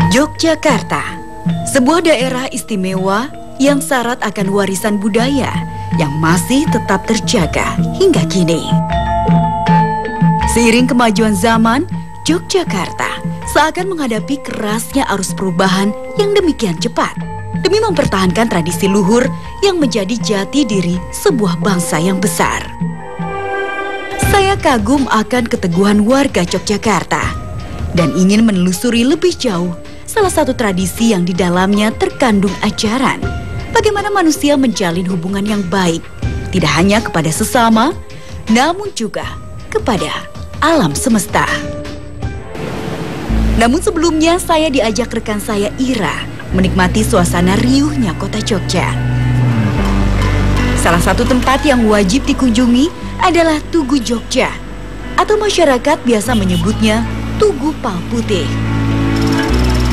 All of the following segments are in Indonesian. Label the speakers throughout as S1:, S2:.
S1: Yogyakarta, sebuah daerah istimewa yang syarat akan warisan budaya yang masih tetap terjaga hingga kini. Seiring kemajuan zaman, Yogyakarta seakan menghadapi kerasnya arus perubahan yang demikian cepat demi mempertahankan tradisi luhur yang menjadi jati diri sebuah bangsa yang besar. Saya kagum akan keteguhan warga Yogyakarta dan ingin menelusuri lebih jauh salah satu tradisi yang di dalamnya terkandung ajaran bagaimana manusia menjalin hubungan yang baik, tidak hanya kepada sesama, namun juga kepada alam semesta. Namun sebelumnya saya diajak rekan saya Ira menikmati suasana riuhnya kota Jogja. Salah satu tempat yang wajib dikunjungi adalah Tugu Jogja, atau masyarakat biasa menyebutnya Tugu Pal Putih.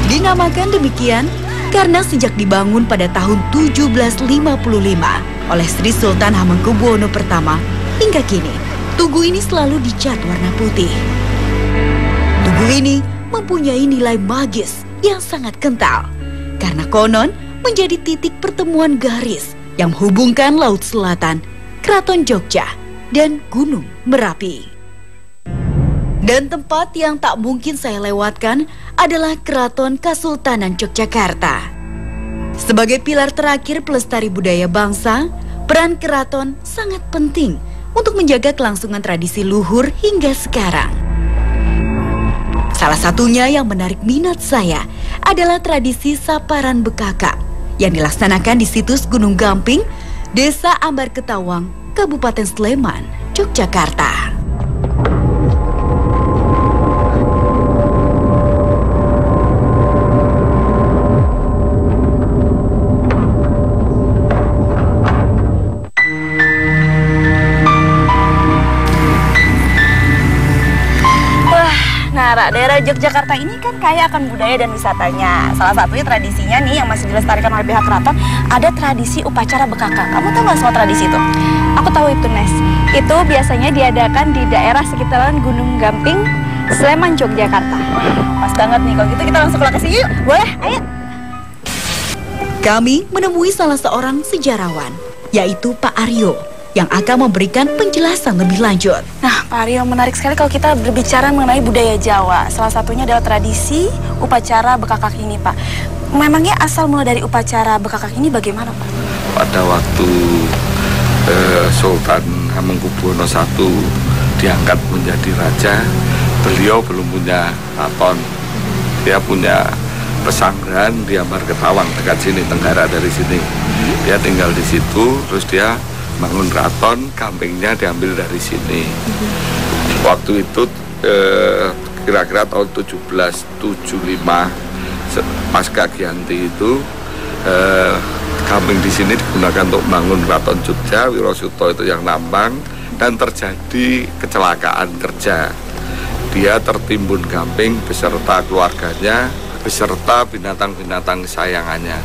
S1: Dinamakan demikian karena sejak dibangun pada tahun 1755 oleh Sri Sultan Hamengkubuwono I hingga kini, tugu ini selalu dicat warna putih. Tugu ini mempunyai nilai magis yang sangat kental karena konon menjadi titik pertemuan garis yang menghubungkan Laut Selatan, Keraton Jogja, dan Gunung Merapi. Dan tempat yang tak mungkin saya lewatkan adalah Keraton Kasultanan Yogyakarta. Sebagai pilar terakhir pelestari budaya bangsa, peran keraton sangat penting untuk menjaga kelangsungan tradisi luhur hingga sekarang. Salah satunya yang menarik minat saya adalah tradisi Saparan Bekaka yang dilaksanakan di situs Gunung Gamping, Desa Ambar Ketawang, Kabupaten Sleman, Yogyakarta.
S2: Daerah Yogyakarta ini kan kaya akan budaya dan wisatanya. Salah satunya tradisinya nih yang masih dilestarikan oleh pihak keraton, ada tradisi upacara bekaka. Kamu tahu nggak semua tradisi itu?
S3: Aku tahu itu, Nes. Itu biasanya diadakan di daerah sekitaran Gunung Gamping, Sleman, Yogyakarta.
S2: Pas banget nih, kalau gitu kita langsung ke lokasi yuk. Boleh, ayo.
S1: Kami menemui salah seorang sejarawan, yaitu Pak Aryo, yang akan memberikan penjelasan lebih lanjut.
S2: Nah, Pak Aryo, menarik sekali kalau kita berbicara mengenai budaya Jawa. Salah satunya adalah tradisi upacara bekakak ini, Pak. Memangnya asal mula dari upacara bekakak ini bagaimana, Pak?
S4: Pada waktu Sultan Hamengkubuwono I diangkat menjadi raja, beliau belum punya keraton. Dia punya pesanggrahan di Ambar Ketawang, dekat sini, tenggara dari sini. Dia tinggal di situ, terus dia bangun keraton, Gampingnya diambil dari sini. Waktu itu kira-kira tahun 1775 pasca Giyanti itu Gamping di sini digunakan untuk bangun keraton Jogja. Wirasuto itu yang nambang dan terjadi kecelakaan kerja. Dia tertimbun Gamping beserta keluarganya, beserta binatang-binatang kesayangannya.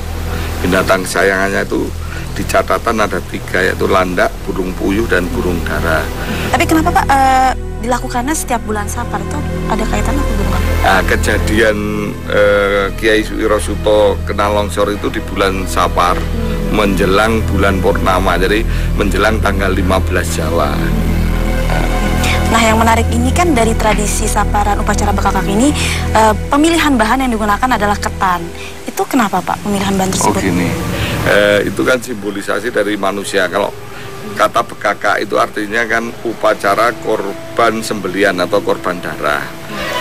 S4: Binatang kesayangannya itu di catatan ada 3, yaitu landak, burung puyuh, dan burung dara.
S2: Tapi kenapa, Pak, dilakukannya setiap bulan Sapar? Itu ada kaitan apa bukan?
S4: Nah, kejadian Kiai Wirasuto kena longsor itu di bulan Sapar, menjelang bulan Purnama, jadi menjelang tanggal 15 Jawa.
S2: Nah, yang menarik ini kan dari tradisi Saparan upacara bekakak ini, pemilihan bahan yang digunakan adalah ketan. Itu kenapa, Pak, pemilihan bahan tersebut?
S4: Oh gini, itu kan simbolisasi dari manusia. Kalau kata bekaka itu artinya kan upacara korban sembelian atau korban darah.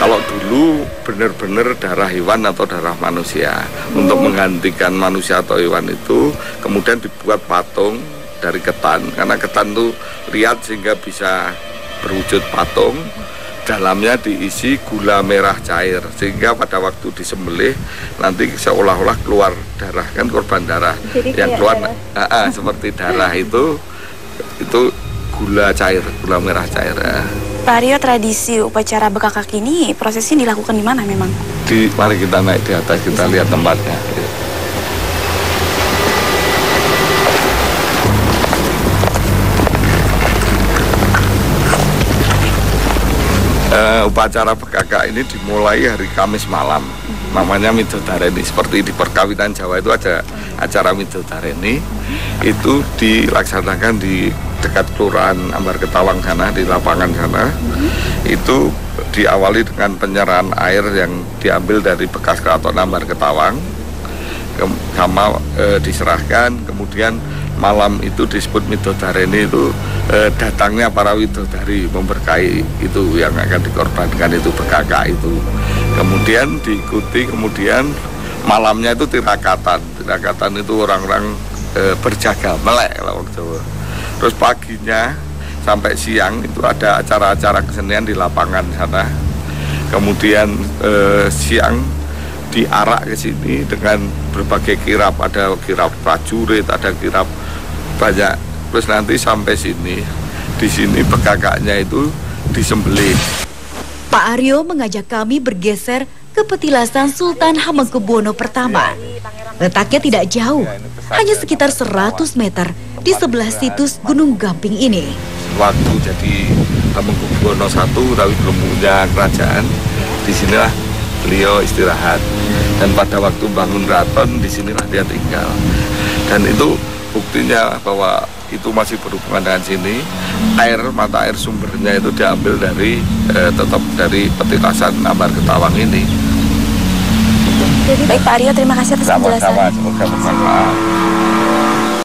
S4: Kalau dulu benar-benar darah hewan atau darah manusia. Untuk menggantikan manusia atau hewan itu, kemudian dibuat patung dari ketan. Karena ketan itu lihat sehingga bisa berwujud patung. Dalamnya diisi gula merah cair, sehingga pada waktu disembelih nanti seolah-olah keluar darah, kan korban darah.
S3: Jadi
S4: yang keluar seperti darah itu gula cair, gula merah cair.
S2: Pak Aryo, tradisi upacara bekakak ini prosesnya dilakukan di mana memang?
S4: Mari kita naik di atas, kita lihat tempatnya. Upacara bekakak ini dimulai hari Kamis malam, namanya Midodareni. Seperti di perkawinan Jawa itu ada acara Midodareni, itu dilaksanakan di dekat Kelurahan Ambar Ketawang sana, di lapangan sana. Itu diawali dengan penyerahan air yang diambil dari bekas Keraton Ambar Ketawang, sama diserahkan. Kemudian malam itu disebut Midodareni, itu datangnya para widodari memberkahi itu yang akan dikorbankan, itu bekakak itu. Kemudian diikuti, kemudian malamnya itu tirakatan. Tirakatan itu orang-orang berjaga melek kalau orang Jawa. Terus paginya sampai siang itu ada acara-acara kesenian di lapangan sana. Kemudian siang diarak ke sini dengan berbagai kirap, ada kirap prajurit, ada kirap banyak. Terus nanti sampai sini, di sini bekakaknya itu disembelih.
S1: Pak Aryo mengajak kami bergeser ke petilasan Sultan Hamengkubuwono I. Letaknya tidak jauh, hanya sekitar 100 meter di sebelah situs Gunung Gamping ini.
S4: Waktu jadi Hamengkubuwono I, tapi belum punya kerajaan, disinilah beliau istirahat. Dan pada waktu bangun keraton, disinilah dia tinggal. Dan itu buktinya bahwa itu masih berhubungan dengan sini. Mata air sumbernya itu diambil dari tetap dari petilasan Ambar Ketawang ini.
S2: Baik Pak Aryo, terima kasih atas penjelasannya.
S4: Sama-sama, semoga bermanfaat.